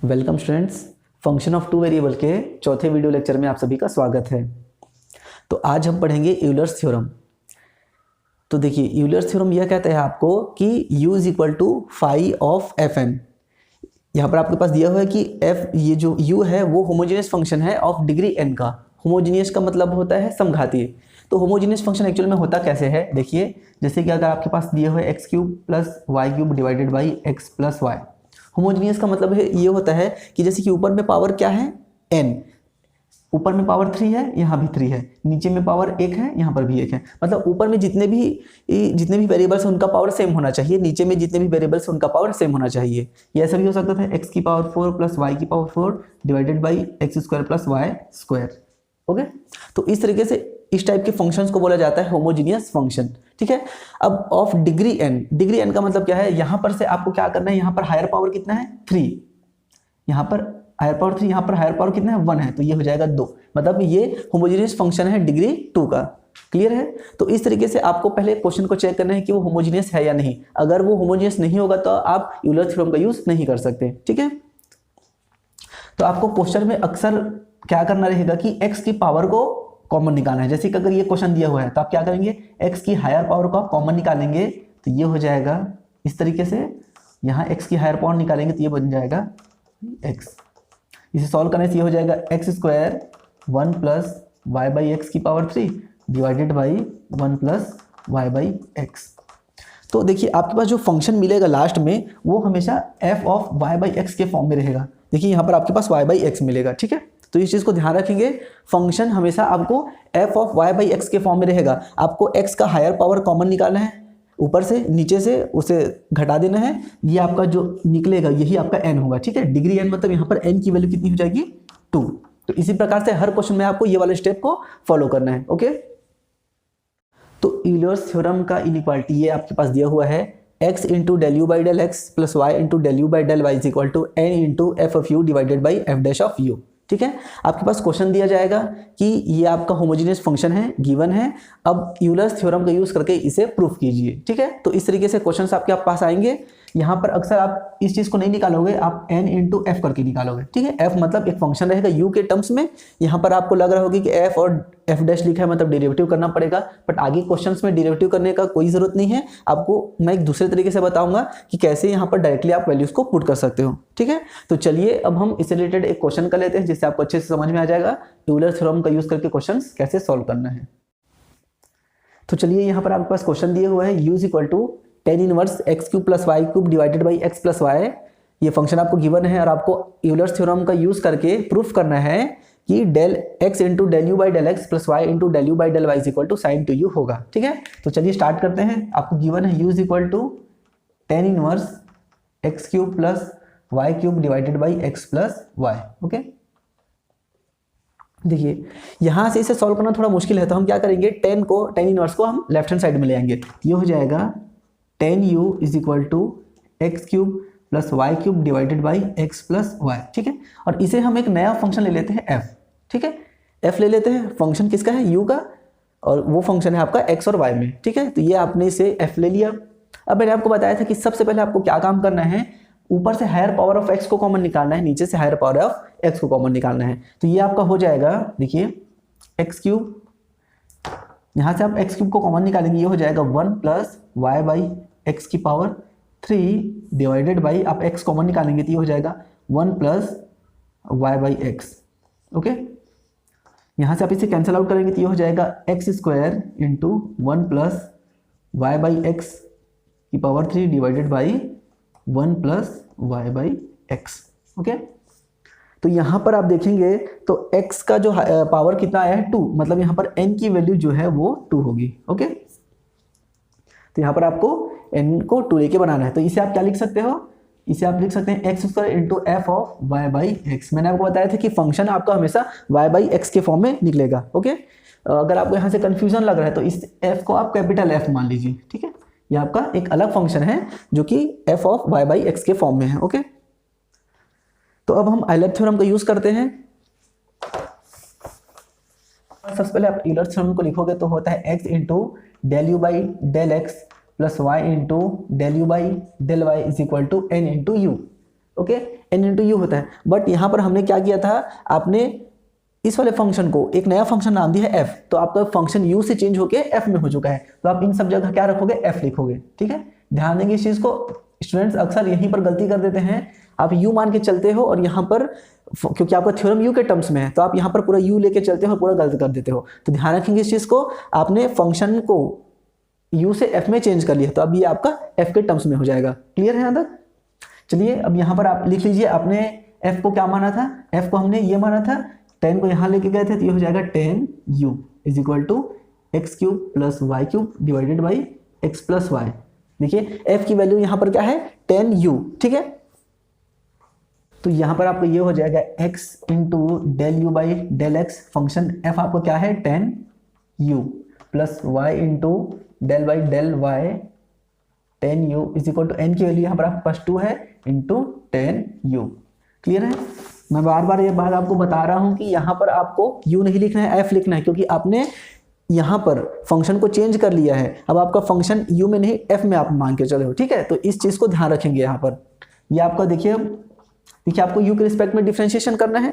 Welcome students, function of two variable के चौथे video lecture में आप सभी का स्वागत है। तो आज हम पढ़ेंगे यूलर्स थ्योरम। तो देखिए, यूलर्स थ्योरम यह कहता है आपको कि u is equal to phi of f n. यहाँ पर आपके पास दिया हुआ है कि f, ये जो u है वो होमोजेनियस फंक्शन है ऑफ डिग्री n का। होमोजेनियस का मतलब होता है समघातीय। तो होमोजेनियस फंक्शन एक्चुअल में होता कैसे है, देखिए जैसे कि अगर आपके पास दिया हुआ है x cube plus y cube divided by x plus y. Homogeneous का मतलब है ये होता है कि जैसे कि ऊपर में पावर क्या है n, ऊपर में पावर 3 है, यहाँ भी 3 है, नीचे में पावर 1 है, यहाँ पर भी 1 है। मतलब ऊपर में जितने भी वेरिएबल्स हैं उनका पावर सेम होना चाहिए, नीचे में जितने भी वेरिएबल्स हैं उनका पावर सेम होना चाहिए। ये ऐसा भी हो सकता था x की पावर 4 प्लस वाई की power 4 divided by x square plus y square. Okay, तो इस तरीके से इस टाइप के फंक्शंस को बोला जाता है होमोजीनियस फंक्शन। ठीक है, अब ऑफ डिग्री n का मतलब क्या है, यहां पर से आपको क्या करना है, यहां पर हायर पावर कितना है 3, यहां पर हायर पावर 3, यहां पर हायर पावर कितना है 1 है, तो ये हो जाएगा 2। मतलब ये होमोजीनियस फंक्शन है डिग्री 2 का। क्लियर है? तो इस तरीके से आपको पहले क्वेश्चन को चेक करना है कि वो होमोजीनियस है या नहीं। अगर वो होमोजीनियस नहीं होगा तो आप यूलर थ्योरम का यूज नहीं कर सकते। ठीक है, तो आपको क्वेश्चन में अक्सर क्या करना रहेगा कि x की पावर को कॉमन निकालना है। जैसे कि अगर ये क्वेश्चन दिया हुआ है तो आप क्या करेंगे, x की हायर पावर को आप कॉमन निकालेंगे तो ये हो जाएगा इस तरीके से। यहाँ x की हायर पावर निकालेंगे तो ये बन जाएगा x। इसे सॉल्व करने से ये हो जाएगा x square 1 plus y by x की power 3 divided by 1 plus y by x. तो देखिए आपके पास जो फंक्शन मिलेगा लास्ट में वो हमेशा f of y by x के फॉर्म में रहेगा। देखिए यहाँ पर आपके पास y बाई एक्स मिलेगा। ठीक है, तो इस चीज़ को ध्यान रखेंगे, फंक्शन हमेशा आपको f of y by x के फॉर्म में रहेगा। आपको x का हायर पावर कॉमन निकालना है, ऊपर से नीचे से उसे घटा देना है, ये आपका जो निकलेगा यही आपका n होगा। ठीक है, डिग्री n मतलब यहाँ पर n की वैल्यू कितनी हो जाएगी 2। तो इसी प्रकार से हर क्वेश्चन में आपको ये वाले स्टेप को फॉलो करना है। ओके, तो यूलर्स थ्योरम का इनइक्वालिटी ये आपके पास दिया हुआ है, x into del u by del x plus y into del u by del y is equal to n into f of u divided by f dash of u. ठीक है, आपके पास क्वेश्चन दिया जाएगा कि ये आपका होमोजेनियस फंक्शन है, given है। अब यूलर्स थ्योरम का यूज करके इसे प्रूफ कीजिए। ठीक है, तो इस तरीके से क्वेश्चंस आपके पास आएंगे। यहाँ पर अक्सर आप इस चीज को नहीं निकालोगे, आप n इंटू एफ करके निकालोगे। ठीक है, f मतलब एक फंक्शन रहेगा u के टर्म्स में। यहाँ पर आपको लग रहा होगा कि f और f डैश लिखा है मतलब डेरिवेटिव करना पड़ेगा, बट आगे क्वेश्चंस में डेरिवेटिव करने का कोई जरूरत नहीं है। आपको मैं एक दूसरे तरीके से बताऊंगा कि कैसे यहाँ पर डायरेक्टली आप वैल्यूज को पुट कर सकते हो। ठीक है, तो चलिए अब हम इससे रिलेटेड एक क्वेश्चन कर लेते हैं जिससे आपको अच्छे से समझ में आ जाएगा यूलर थ्योरम का यूज करके क्वेश्चन कैसे सॉल्व करना है। तो चलिए यहाँ पर आपके पास क्वेश्चन दिए हुआ है u is equal to tan inverse x cube plus y cube divided by x plus y. ये फंक्शन आपको गिवन है और आपको यूलर्स थ्योरम का यूज करके प्रूफ करना है कि del x into del u by del x plus y into del u by del y is equal to sine two u होगा। ठीक है, तो चलिए स्टार्ट करते हैं। आपको गिवन है u is equal to tan inverse x cube plus y cube divided by x plus y. Okay, देखिए यहां से इसे सॉल्व करना थोड़ा मुश्किल है, तो हम क्या करेंगे, टेन इनवर्स को हम लेफ्ट हैंड साइड में ले आएंगे। ये हो जाएगा tan u is equal to x cube plus y cube divided by x plus y. ठीक है, और इसे हम एक नया फंक्शन ले लेते हैं f। ठीक है, f ले लेते हैं, फंक्शन किसका है u का, और वो फंक्शन है आपका x और y में। ठीक है, तो ये आपने इसे f ले लिया। अब मैंने आपको बताया था कि सबसे पहले आपको क्या काम करना है, ऊपर से हायर पावर ऑफ x को कॉमन निकालना है, नीचे से हायर पावर ऑफ x को कॉमन निकालना है। तो ये आपका हो जाएगा, देखिए एक्स क्यूब, यहाँ से आप एक्स क्यूब को कॉमन निकालेंगे, ये हो जाएगा 1 प्लस वाई बाई एक्स की पावर 3 डिवाइडेड बाई, आप x कॉमन निकालेंगे तो ये हो जाएगा 1 plus y by x. Okay, यहाँ से आप इसे कैंसिल आउट करेंगे तो ये हो जाएगा x square into 1 plus y by x की power 3 divided by 1 plus y by x. Okay, तो यहाँ पर आप देखेंगे तो x का जो पावर कितना आया है 2, मतलब यहाँ पर n की वैल्यू जो है वो 2 होगी। ओके, तो यहाँ पर आपको n को 2 लेके बनाना है। तो इसे आप क्या लिख सकते हो, इसे आप लिख सकते हैं x square into f of y by x. मैंने आपको बताया था कि फंक्शन आपका हमेशा वाई बाई एक्स के फॉर्म में निकलेगा। ओके, अगर आपको यहाँ से कंफ्यूजन लग रहा है तो इस f को आप कैपिटल F मान लीजिए। ठीक है, ये आपका एक अलग फंक्शन है जो कि f of y by x के फॉर्म में है। ओके, तो अब हम यूलर थ्योरम का यूज करते हैं। सबसे पहले आप यूलर थ्योरम को लिखोगे तो होता है x into del u by del x plus y into del u by del y is equal to n into u. Okay, n into u होता है। बट यहाँ पर हमने क्या किया था, आपने इस वाले फंक्शन को एक नया फंक्शन नाम दिया है f, तो आपका फंक्शन u से चेंज होके f में हो चुका है, तो आप इन सब जगह क्या रखोगे, f लिखोगे। ठीक है, ध्यान देंगे इस चीज को। स्टूडेंट्स अक्सर यहीं पर गलती कर देते हैं, आप u मान के चलते हो और यहाँ पर क्योंकि आपका थ्योरम u के टर्म्स में है तो आप यहाँ पर पूरा u लेके चलते हो और पूरा गलत कर देते हो। तो ध्यान रखेंगे इस चीज को, आपने फंक्शन को u से f में चेंज कर लिया तो अब ये आपका f के टर्म्स में हो जाएगा। क्लियर है यहाँ तक? चलिए अब यहाँ पर आप लिख लीजिए, आपने f को क्या माना था, f को हमने ये माना था, 10 को यहाँ लेके गए थे तो ये हो जाएगा 10u is equal to x cube plus y cube divided by x plus y. देखिए f की वैल्यू यहाँ पर क्या है, 10u। ठीक है, तो यहाँ पर आपको ये हो जाएगा x into del u by del x, function f आपको क्या है 10u plus y into del by del y 10u is equal to n की वैल्यू यहाँ पर आपके पास 2 है इंटू 10u। क्लियर है? मैं बार बार ये बात आपको बता रहा हूँ कि यहाँ पर आपको u नहीं लिखना है, f लिखना है, क्योंकि आपने यहाँ पर फंक्शन को चेंज कर लिया है। अब आपका फंक्शन u में नहीं f में आप मान के चले हो। ठीक है, तो इस चीज को ध्यान रखेंगे। यहाँ पर ये आपका देखिए आपको u के रिस्पेक्ट में डिफरेंशिएशन करना है,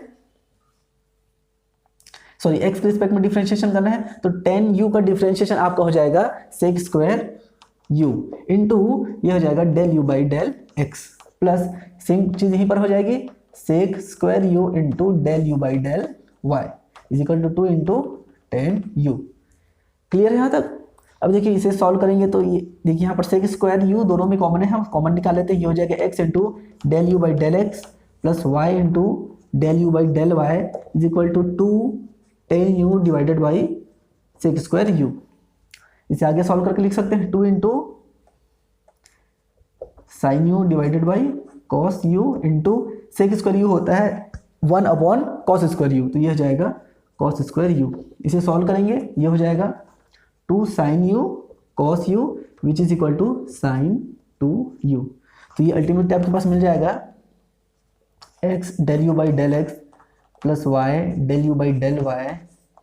सॉरी x के रिस्पेक्ट में डिफरेंशिएशन करना है, तो 10u का डिफरेंशिएशन आपका हो जाएगा सेक स्क्वायर u इंटू ये हो जाएगा del u by del x plus same चीज यहीं पर हो जाएगी sec square u into del u by del y is equal to 2 into 10u। Clear है यहाँ तक? अब देखिए इसे सॉल्व करेंगे तो ये देखिए यहाँ पर सेक स्क्वायर u दोनों में कॉमन है, हम कॉमन निकाल लेते हैं। ये हो जाएगा x into del u by del x plus y into del u by del y is equal to 2 10u divided by sec square u। इसे आगे सॉल्व करके लिख सकते हैं 2 into sine u divided by cos u into sec square u होता है 1 upon cos square u, तो ये हो जाएगा कॉस स्क्वायर u। इसे सॉल्व करेंगे, ये हो जाएगा 2 sine u cos u which is equal to sine 2u। तो ये अल्टीमेटली आपके पास मिल जाएगा x del u by del x plus y del u by del y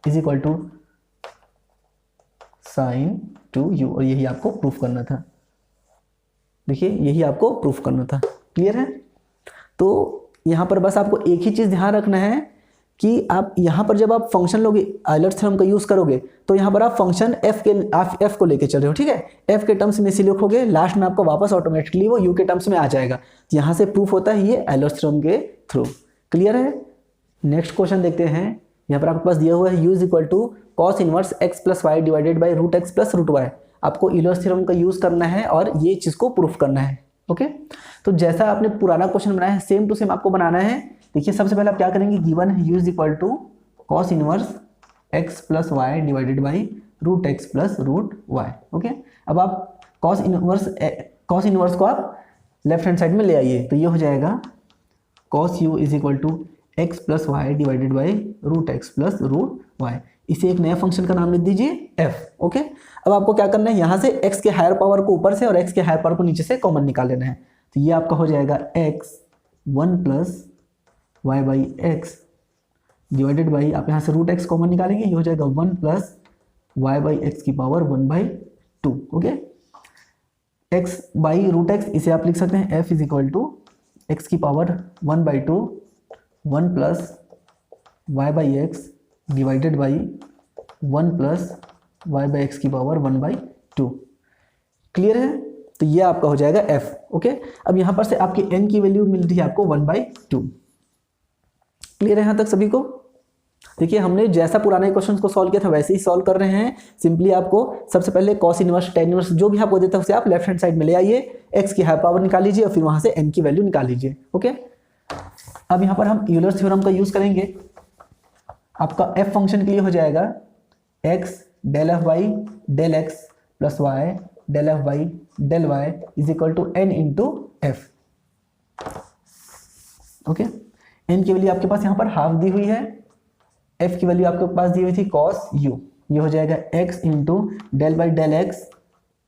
is equal to sine 2u, और यही आपको प्रूफ करना था। देखिए यही आपको प्रूफ करना था। क्लियर है? तो यहाँ पर बस आपको एक ही चीज़ ध्यान रखना है कि आप यहाँ पर जब आप फंक्शन लोगे आयलर्स थ्योरम का यूज़ करोगे तो यहाँ पर आप फंक्शन f को लेके चल रहे हो। ठीक है, f के टर्म्स में इसी लिखोगे, लास्ट में आपको वापस ऑटोमेटिकली वो u के टर्म्स में आ जाएगा। यहाँ से प्रूफ होता है ये आयलर्स थ्योरम के थ्रू। क्लियर है? नेक्स्ट क्वेश्चन देखते हैं। यहाँ पर आपके पास दिया हुआ है u is equal to cos inverse x plus y divided by root x plus root y. आपको यूलर्स थ्योरम का यूज़ करना है और ये चीज़ को प्रूफ करना है। ओके, तो जैसा आपने पुराना क्वेश्चन बनाया है सेम टू सेम आपको बनाना है। देखिए सबसे पहले आप क्या करेंगे, गिवन है u is equal to cos inverse x plus y divided by root x plus root y. Okay, अब आप कॉस इनवर्स को आप लेफ्ट हैंड साइड में ले आइए, तो ये हो जाएगा cos u is equal to x plus y divided by root x plus root y. इसे एक नया फंक्शन का नाम लिख दीजिए f। ओके, अब आपको क्या करना है, यहाँ से x के हायर पावर को ऊपर से और x के हायर पावर को नीचे से कॉमन निकाल लेना है। तो ये आपका हो जाएगा x 1 plus y by x divided by, आप यहाँ से रूट एक्स कॉमन निकालेंगे, ये हो जाएगा 1 प्लस वाई बाई एक्स की power 1/2। Okay, x by root x इसे आप लिख सकते हैं f is equal to x की power 1/2 1 plus y by x divided by 1 plus y by x की पावर 1/2। क्लियर है? तो ये आपका हो जाएगा f। ओके, अब यहाँ पर से आपकी n की वैल्यू मिल रही है आपको 1/2। क्लियर है यहाँ तक सभी को? देखिए हमने जैसा पुराने क्वेश्चन को सॉल्व किया था वैसे ही सॉल्व कर रहे हैं। सिंपली आपको सबसे पहले कॉस इनवर्स टेन इनवर्स जो भी आपको देता है उसे आप लेफ्ट हैंड साइड में ले आइए, x की हायर पावर निकाल लीजिए और फिर वहां से n की वैल्यू निकाल लीजिए। ओके, अब यहाँ पर हम यूलर्स थ्योरम का यूज करेंगे। आपका f फंक्शन के लिए हो जाएगा x del f by del x plus y del f by del y is equal to n into f. Okay, n की वैल्यू आपके पास यहाँ पर हाफ दी हुई है, f की वैल्यू आपके पास दी हुई थी कॉस u, ये हो जाएगा x into del by del x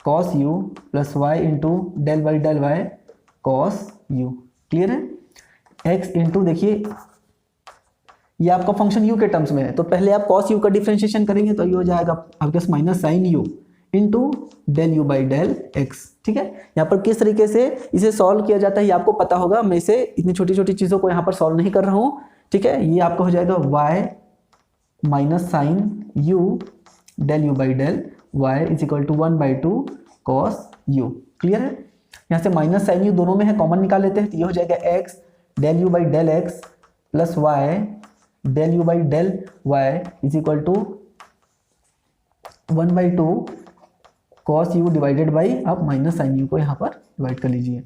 cos u plus y into del by del y cos u। Clear है? x इंटू देखिए ये आपका फंक्शन u के टर्म्स में है, तो पहले आप cos u का डिफरेंशिएशन करेंगे तो ये हो जाएगा आपके पास minus sine u into del u by del x. ठीक है, यहाँ पर किस तरीके से इसे सॉल्व किया जाता है ये आपको पता होगा, मैं इसे इतनी छोटी छोटी चीज़ों को यहाँ पर सॉल्व नहीं कर रहा हूँ। ठीक है, ये आपका हो जाएगा y minus sine u del u by del y is equal to 1/2 cos u। Clear है, यहाँ से माइनस साइन यू दोनों में है, कॉमन निकाल लेते हैं, तो ये हो जाएगा x del u by del x plus y del u by del y is equal to 1/2 cos u divided by, आप माइनस साइन यू को यहाँ पर डिवाइड कर लीजिए,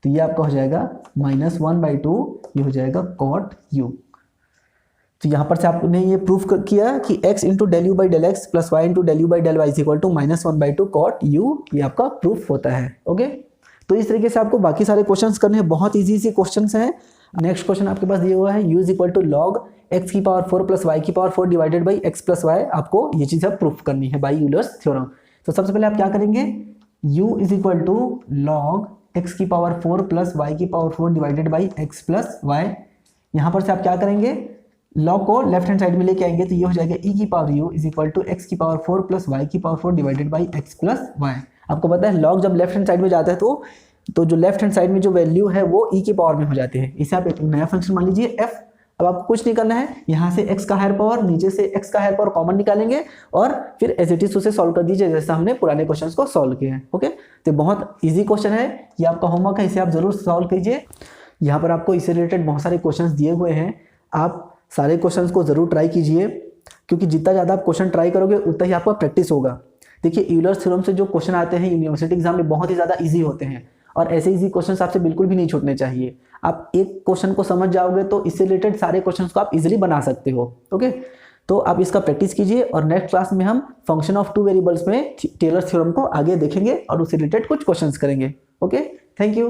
तो ये आपका हो जाएगा -1/2, ये हो जाएगा cot u। तो यहाँ पर से आपने ये प्रूफ किया कि x into del u by del x plus y into del u by del y is equal to -1/2 cot u, ये आपका प्रूफ होता है। ओके, तो इस तरीके से आपको बाकी सारे क्वेश्चंस करने हैं, बहुत इजी सी क्वेश्चंस हैं। नेक्स्ट क्वेश्चन आपके पास दिया हुआ है u is equal to log x की पावर 4 प्लस वाई की power 4 divided by x plus y, आपको ये चीज़ अब प्रूफ करनी है बाई यूलर्स थ्योरम। तो सबसे पहले आप क्या करेंगे, u is equal to log x की पावर 4 प्लस वाई की power 4 divided by x plus y. यहाँ पर से आप क्या करेंगे, लॉग को लेफ्ट हैंड साइड में लेके आएंगे, तो ये हो जाएगा e की power u is equal to x की पावर 4 प्लस वाई की power 4 divided by x plus y. आपको पता है लॉग जब लेफ्ट हैंड साइड में जाता है तो जो लेफ्ट हैंड साइड में जो वैल्यू है वो e की पावर में हो जाती है। इसे आप एक नया फंक्शन मान लीजिए f। अब आपको कुछ नहीं करना है, यहाँ से x का हायर पावर, नीचे से x का हायर पावर कॉमन निकालेंगे और फिर एज इट इज उसे सॉल्व कर दीजिए जैसे हमने पुराने क्वेश्चंस को सॉल्व किए हैं। ओके, तो बहुत इजी क्वेश्चन है, ये आपका होमवर्क है, इसे आप जरूर सॉल्व कीजिए। यहाँ पर आपको इससे रिलेटेड बहुत सारे क्वेश्चंस दिए हुए हैं, आप सारे क्वेश्चंस को जरूर ट्राई कीजिए, क्योंकि जितना ज़्यादा आप क्वेश्चन ट्राई करोगे उतना ही आपका प्रैक्टिस होगा। देखिए यूलर्स थ्योरम से जो क्वेश्चन आते हैं यूनिवर्सिटी एग्जाम में बहुत ही ज़्यादा ईजी होते हैं, और ऐसे इजी क्वेश्चंस आपसे बिल्कुल भी नहीं छूटने चाहिए। आप एक क्वेश्चन को समझ जाओगे तो इससे रिलेटेड सारे क्वेश्चंस को आप इजीली बना सकते हो। ओके, तो आप इसका प्रैक्टिस कीजिए, और नेक्स्ट क्लास में हम फंक्शन ऑफ टू वेरिएबल्स में टेलर्स थ्योरम को आगे देखेंगे और उससे रिलेटेड कुछ क्वेश्चंस करेंगे। Okay, thank you.